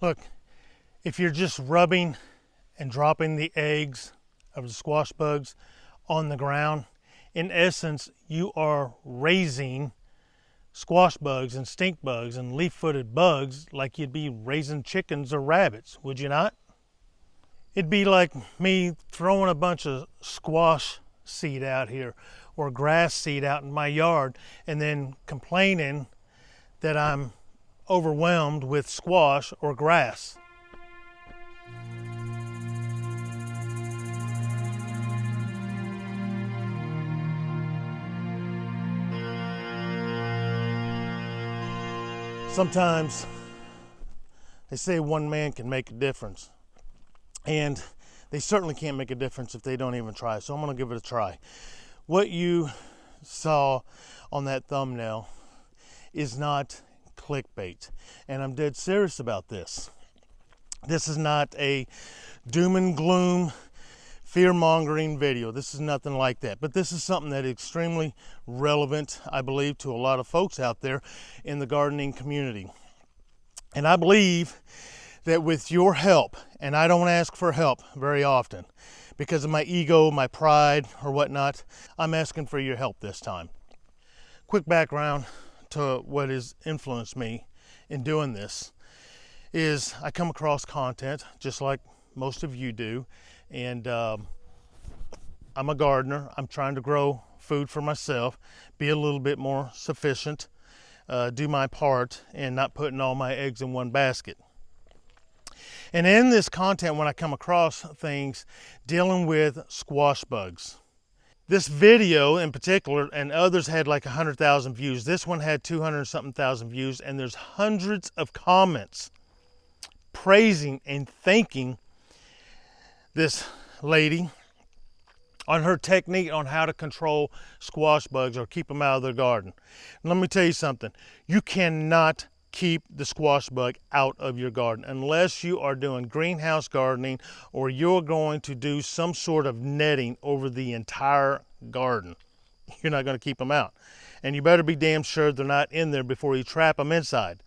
Look, if you're just rubbing and dropping the eggs of the squash bugs on the ground, in essence, you are raising squash bugs and stink bugs and leaf-footed bugs like you'd be raising chickens or rabbits, would you not? It'd be like me throwing a bunch of squash seed out here or grass seed out in my yard and then complaining that I'm overwhelmed with squash or grass. Sometimes they say one man can make a difference, and they certainly can't make a difference if they don't even try. So I'm going to give it a try. What you saw on that thumbnail is not clickbait, and I'm dead serious about this. This is not a doom and gloom fear-mongering video. This is nothing like that, but this is something that is extremely relevant, I believe, to a lot of folks out there in the gardening community. And I believe that with your help, and I don't ask for help very often because of my ego, my pride, or whatnot, I'm asking for your help this time. Quick background to what has influenced me in doing this is I come across content just like most of you do, and I'm a gardener. I'm trying to grow food for myself, be a little bit more sufficient, do my part, and not putting all my eggs in one basket. And in this content, when I come across things dealing with squash bugs, this video in particular, and others had like 100,000 views. This one had 200-something thousand views, and there's hundreds of comments praising and thanking this lady on her technique on how to control squash bugs or keep them out of their garden. And let me tell you something. You cannot keep the squash bug out of your garden unless you are doing greenhouse gardening or you're going to do some sort of netting over the entire garden. You're not going to keep them out. And you better be damn sure they're not in there before you trap them inside.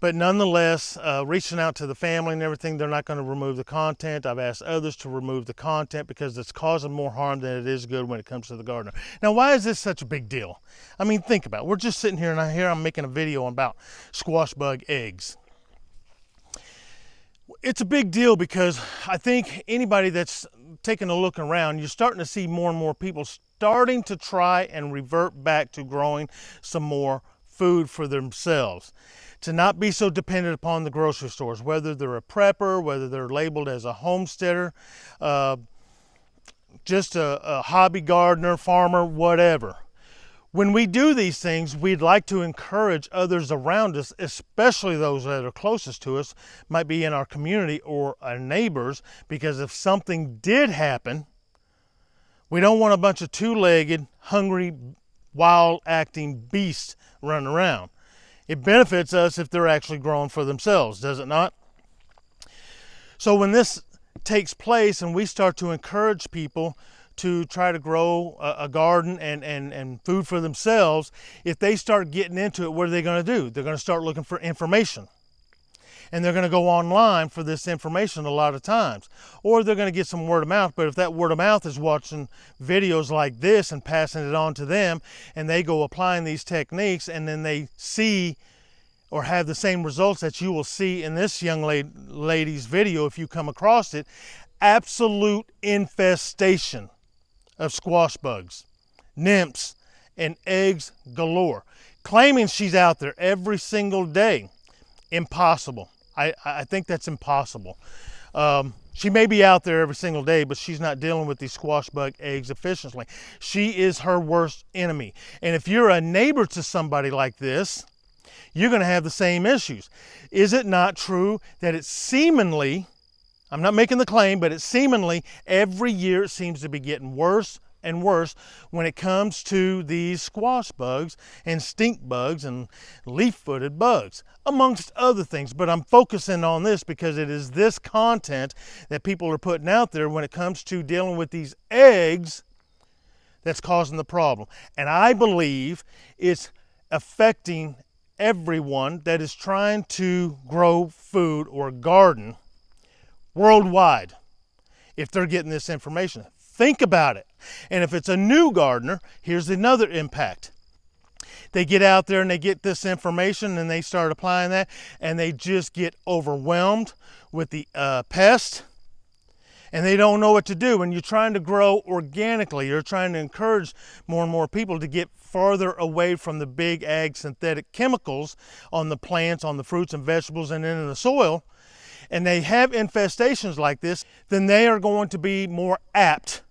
But nonetheless, reaching out to the family and everything, they're not going to remove the content. I've asked others to remove the content because it's causing more harm than it is good when it comes to the gardener. Now, why is this such a big deal? I mean, think about it. We're just sitting here, and I'm making a video about squash bug eggs. It's a big deal because I think anybody that's taking a look around, you're starting to see more and more people starting to try and revert back to growing some more food for themselves, to not be so dependent upon the grocery stores, whether they're a prepper, whether they're labeled as a homesteader, just a hobby gardener, farmer, whatever. When we do these things, we'd like to encourage others around us, especially those that are closest to us, might be in our community or our neighbors, because if something did happen, we don't want a bunch of two-legged, hungry, wild-acting beasts running around. It benefits us if they're actually growing for themselves, does it not? So when this takes place and we start to encourage people to try to grow a garden and food for themselves, if they start getting into it, what are they going to do? They're going to start looking for information. And they're going to go online for this information a lot of times. Or they're going to get some word of mouth, but if that word of mouth is watching videos like this and passing it on to them, and they go applying these techniques, and then they see or have the same results that you will see in this young lady's video if you come across it, absolute infestation of squash bugs, nymphs, and eggs galore. Claiming she's out there every single day. Impossible. I think that's impossible. She may be out there every single day, but she's not dealing with these squash bug eggs efficiently. She is her worst enemy. And if you're a neighbor to somebody like this, you're going to have the same issues. Is it not true that it's seemingly, I'm not making the claim, but it's seemingly every year it seems to be getting worse and worse when it comes to these squash bugs and stink bugs and leaf-footed bugs, amongst other things. But I'm focusing on this because it is this content that people are putting out there when it comes to dealing with these eggs that's causing the problem. And I believe it's affecting everyone that is trying to grow food or garden worldwide if they're getting this information. Think about it. And if it's a new gardener, here's another impact. They get out there and they get this information and they start applying that, and they just get overwhelmed with the pest, and they don't know what to do. When you're trying to grow organically, you're trying to encourage more and more people to get farther away from the big ag synthetic chemicals on the plants, on the fruits and vegetables, and in the soil, and they have infestations like this, then they are going to be more apt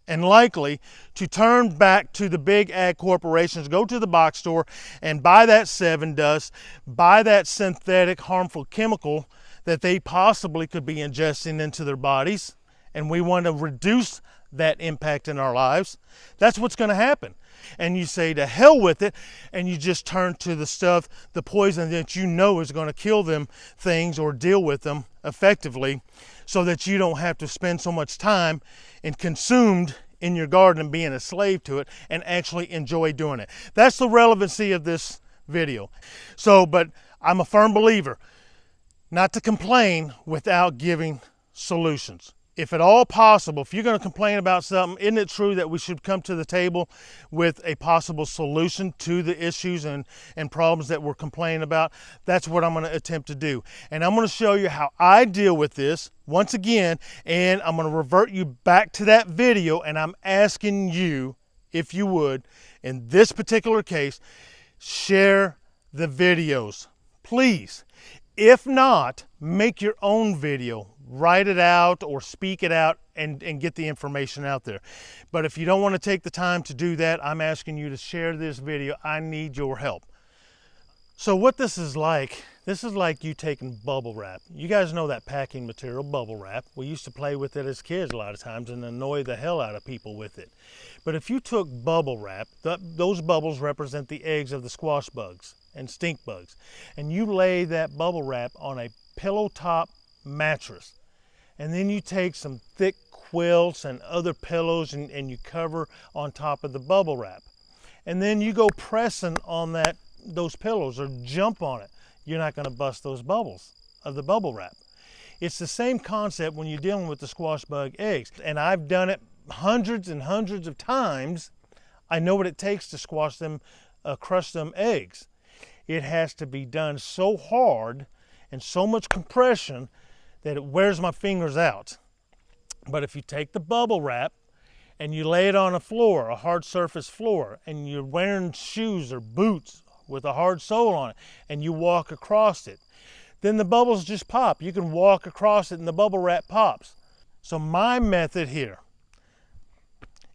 and likely to turn back to the big ag corporations, go to the box store and buy that 7-Dust, buy that synthetic harmful chemical that they possibly could be ingesting into their bodies, and we want to reduce that impact in our lives. That's what's going to happen. And you say to hell with it, and you just turn to the stuff, the poison that you know is going to kill them things or deal with them effectively, so that you don't have to spend so much time and consumed in your garden and being a slave to it, and actually enjoy doing it. That's the relevancy of this video. So, but I'm a firm believer not to complain without giving solutions. If at all possible, if you're going to complain about something, isn't it true that we should come to the table with a possible solution to the issues and problems that we're complaining about? That's what I'm going to attempt to do. And I'm going to show you how I deal with this once again, and I'm going to revert you back to that video, and I'm asking you, if you would, in this particular case, share the videos, please. If not, make your own video. Write it out or speak it out and get the information out there. But if you don't want to take the time to do that, I'm asking you to share this video. I need your help. So what this is like you taking bubble wrap. You guys know that packing material, bubble wrap. We used to play with it as kids a lot of times and annoy the hell out of people with it. But if you took bubble wrap, those bubbles represent the eggs of the squash bugs and stink bugs, and you lay that bubble wrap on a pillow top mattress, and then you take some thick quilts and other pillows and you cover on top of the bubble wrap, and then you go pressing on those pillows or jump on it, you're not going to bust those bubbles of the bubble wrap. It's the same concept when you're dealing with the squash bug eggs, and I've done it hundreds and hundreds of times. I know what it takes to squash them, crush them eggs. It has to be done so hard and so much compression that it wears my fingers out. But if you take the bubble wrap and you lay it on a floor, a hard surface floor, and you're wearing shoes or boots with a hard sole on it, and you walk across it, then the bubbles just pop. You can walk across it and the bubble wrap pops. So my method here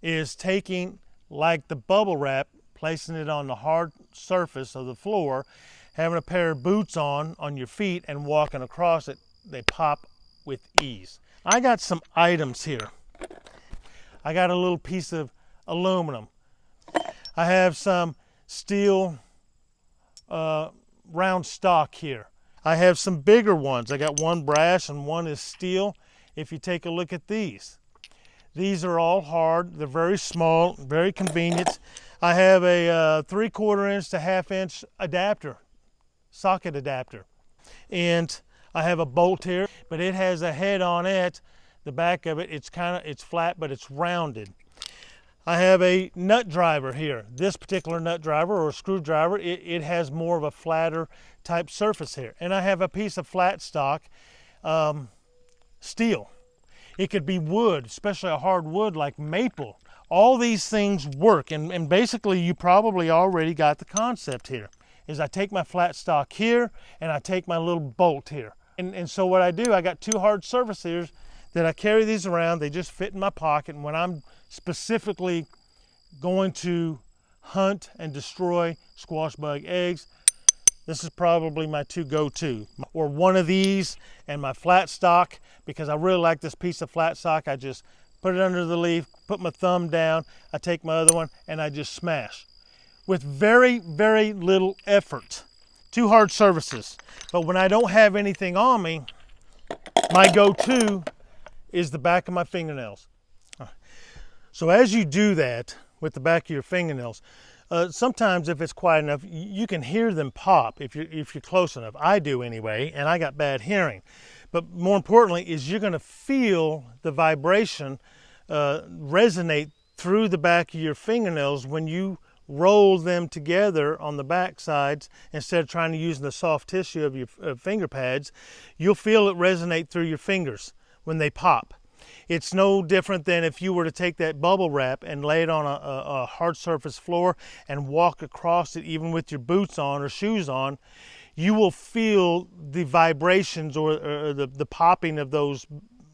is taking like the bubble wrap, placing it on the hard surface of the floor, having a pair of boots on your feet and walking across it. They pop with ease. I got some items here. I got a little piece of aluminum. I have some steel round stock here. I have some bigger ones. I got one brass and one is steel. If you take a look at these are all hard. They're very small, very convenient. I have a 3/4 inch to 1/2 inch adapter, socket adapter. And I have a bolt here, but it has a head on it. The back of it, it's flat, but it's rounded. I have a nut driver here. This particular nut driver or screwdriver, it has more of a flatter type surface here. And I have a piece of flat stock steel. It could be wood, especially a hard wood like maple. All these things work, and basically you probably already got the concept here. Is I take my flat stock here and I take my little bolt here. And so what I do, I got 2 hard surface here that I carry these around. They just fit in my pocket, and when I'm specifically going to hunt and destroy squash bug eggs, this is probably my 2 go-to. Or one of these and my flat stock, because I really like this piece of flat stock. I just put it under the leaf, put my thumb down, I take my other one and I just smash. With very, very little effort. 2 hard surfaces. But when I don't have anything on me, my go-to is the back of my fingernails. So as you do that with the back of your fingernails, Sometimes if it's quiet enough, you can hear them pop if you're close enough. I do anyway, and I got bad hearing. But more importantly is you're going to feel the vibration resonate through the back of your fingernails when you roll them together on the back sides instead of trying to use the soft tissue of your finger pads. You'll feel it resonate through your fingers when they pop. It's no different than if you were to take that bubble wrap and lay it on a hard surface floor and walk across it even with your boots on or shoes on. You will feel the vibrations or the popping of those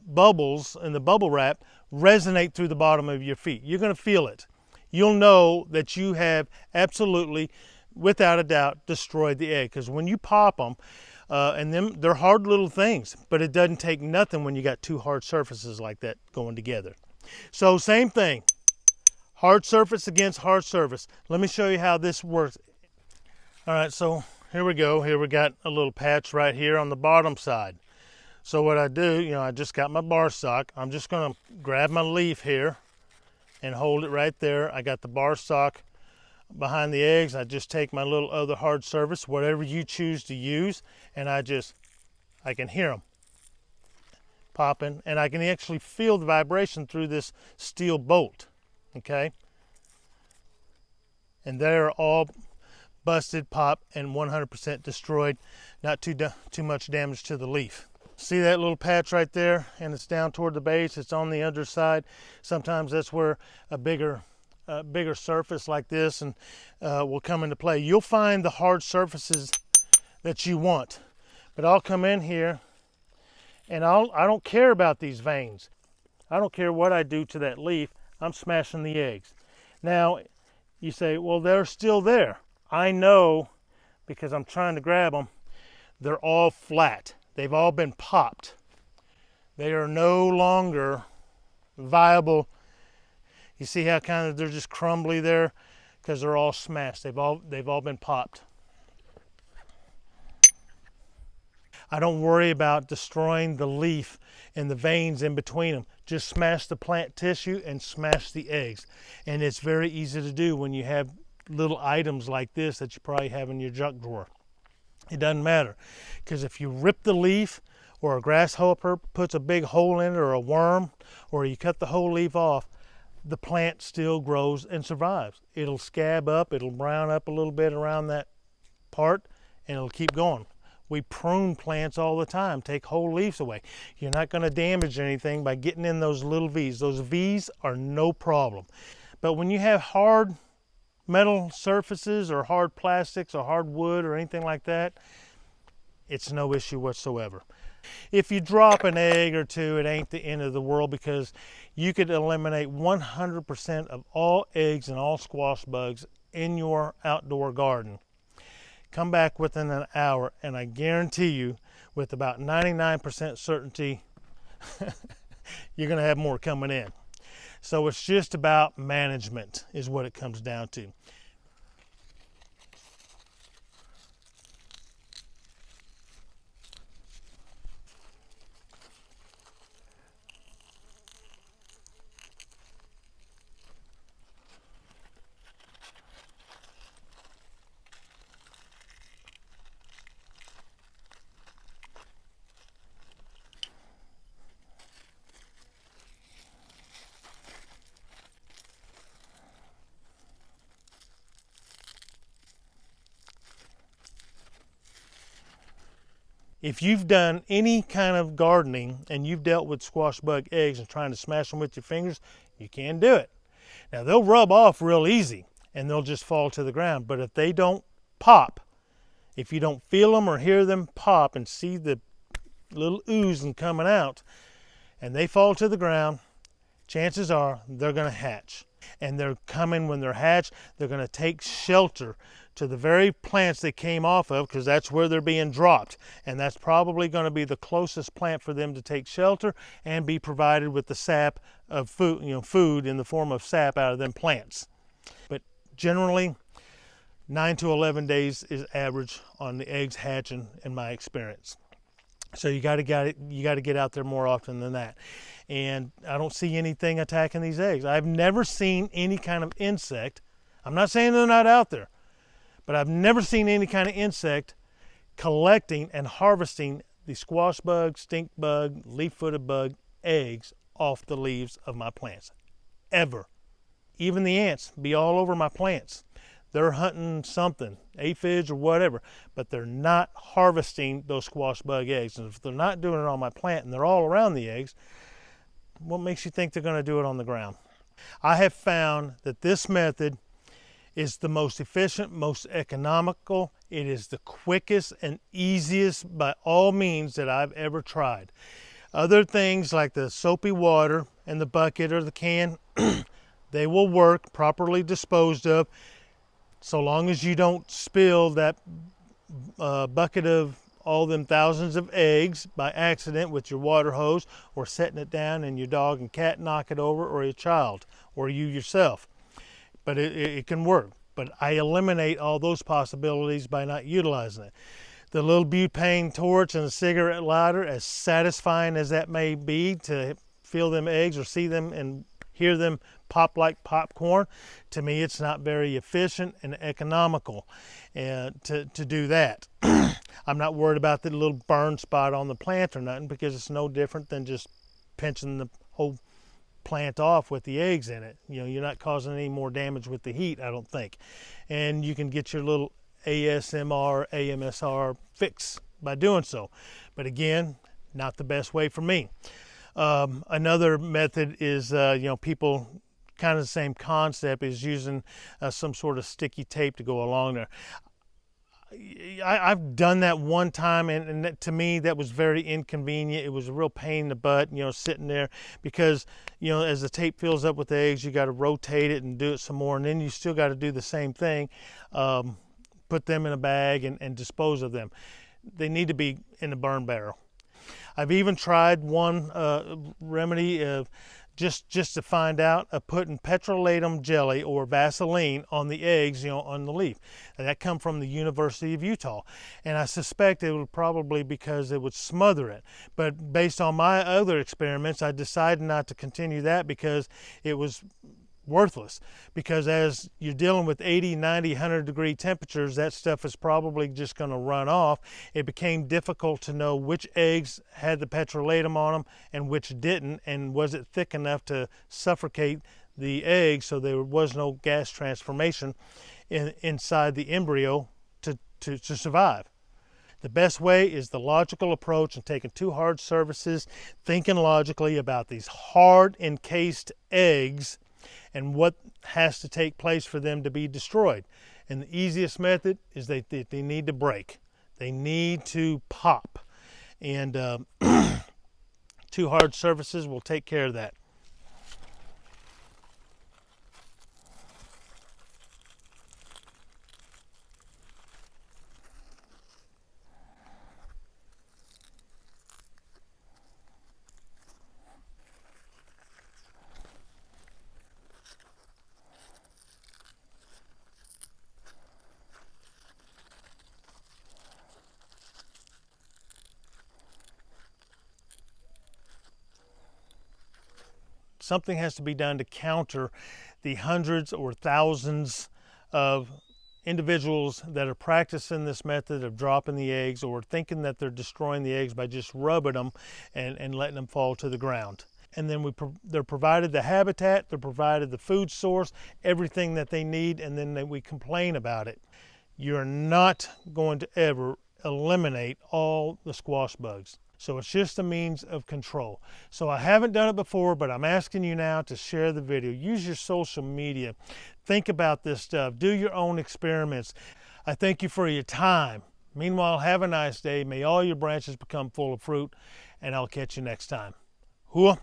bubbles in the bubble wrap resonate through the bottom of your feet. You're going to feel it. You'll know that you have absolutely, without a doubt, destroyed the egg. Because when you pop them, and they're hard little things, but it doesn't take nothing when you got two hard surfaces like that going together. So same thing, hard surface against hard surface. Let me show you how this works. All right, so here we go. Here we got a little patch right here on the bottom side. So what I do, I just got my bar stock. I'm just gonna grab my leaf here and hold it right there. I got the bar stock behind the eggs. I just take my little other hard surface, whatever you choose to use, and I can hear them popping, and I can actually feel the vibration through this steel bolt, okay? And they're all busted, popped, and 100% destroyed. Not too much damage to the leaf. See that little patch right there? And it's down toward the base. It's on the underside. Sometimes that's where a bigger surface like this and will come into play. You'll find the hard surfaces that you want, but I'll come in here and I don't care about these veins. I don't care what I do to that leaf. I'm smashing the eggs. Now you say, well, they're still there. I know, because I'm trying to grab them. They're all flat. They've all been popped. They are no longer viable. You see how kind of they're just crumbly there? Because they're all smashed. They've all been popped. I don't worry about destroying the leaf and the veins in between them. Just smash the plant tissue and smash the eggs. And it's very easy to do when you have little items like this that you probably have in your junk drawer. It doesn't matter, because if you rip the leaf or a grasshopper puts a big hole in it, or a worm, or you cut the whole leaf off, the plant still grows and survives. It'll scab up, it'll brown up a little bit around that part, and it'll keep going. We prune plants all the time, take whole leaves away. You're not going to damage anything by getting in those little V's. Those V's are no problem. But when you have hard metal surfaces or hard plastics or hard wood or anything like that, it's no issue whatsoever. If you drop an egg or two, it ain't the end of the world, because you could eliminate 100% of all eggs and all squash bugs in your outdoor garden. Come back within an hour and I guarantee you with about 99% certainty you're going to have more coming in. So it's just about management is what it comes down to. If you've done any kind of gardening and you've dealt with squash bug eggs and trying to smash them with your fingers, you can do it. Now they'll rub off real easy and they'll just fall to the ground. But if they don't pop, if you don't feel them or hear them pop and see the little oozing coming out and they fall to the ground, chances are they're going to hatch. And they're coming, when they're hatched, they're going to take shelter to the very plants they came off of, because that's where they're being dropped. And that's probably going to be the closest plant for them to take shelter and be provided with the sap of food, food in the form of sap out of them plants. But generally, 9 to 11 days is average on the eggs hatching in my experience. So you got to get out there more often than that. And I don't see anything attacking these eggs. I've never seen any kind of insect. I'm not saying they're not out there, but I've never seen any kind of insect collecting and harvesting the squash bug, stink bug, leaf-footed bug eggs off the leaves of my plants, ever. Even the ants be all over my plants. They're hunting something, aphids or whatever, but they're not harvesting those squash bug eggs. And if they're not doing it on my plant and they're all around the eggs, what makes you think they're going to do it on the ground? I have found that this method is the most efficient, most economical. It is the quickest and easiest by all means that I've ever tried. Other things like the soapy water and the bucket or the can, they will work properly disposed of, so long as you don't spill that bucket of all them thousands of eggs by accident with your water hose, or setting it down and your dog and cat knock it over, or your child, or you yourself. But it can work. But I eliminate all those possibilities by not utilizing it. The little butane torch and a cigarette lighter, as satisfying as that may be to feel them eggs or see them and hear them pop like popcorn, to me it's not very efficient and economical to do that. I'm not worried about the little burn spot on the plant or nothing, because it's no different than just pinching the whole plant off with the eggs in it. You know, you're not causing any more damage with the heat, I don't think. And you can get your little ASMR, AMSR fix by doing so. But again, not the best way for me. Another method is, people kind of the same concept, is using some sort of sticky tape to go along there. I've done that one time, and that, to me, that was very inconvenient. It was a real pain in the butt, sitting there, because, as the tape fills up with eggs, you got to rotate it and do it some more, and then you still got to do the same thing, put them in a bag and dispose of them. They need to be in a burn barrel. I've even tried one remedy of just to find out, of putting petrolatum jelly or Vaseline on the eggs, on the leaf. And that come from the University of Utah. And I suspect it would probably because it would smother it. But based on my other experiments, I decided not to continue that because it was worthless. Because as you're dealing with 80, 90, 100 degree temperatures, that stuff is probably just going to run off. It became difficult to know which eggs had the petrolatum on them and which didn't, and was it thick enough to suffocate the egg so there was no gas transformation inside the embryo to survive. The best way is the logical approach and taking two hard surfaces, thinking logically about these hard encased eggs and what has to take place for them to be destroyed. And the easiest method is they need to break. They need to pop. And two hard surfaces will take care of that. Something has to be done to counter the hundreds or thousands of individuals that are practicing this method of dropping the eggs, or thinking that they're destroying the eggs by just rubbing them and letting them fall to the ground. And then they're provided the habitat, they're provided the food source, everything that they need, and then we complain about it. You're not going to ever eliminate all the squash bugs. So it's just a means of control. So I haven't done it before, but I'm asking you now to share the video. Use your social media. Think about this stuff. Do your own experiments. I thank you for your time. Meanwhile, have a nice day. May all your branches become full of fruit, and I'll catch you next time. Hua.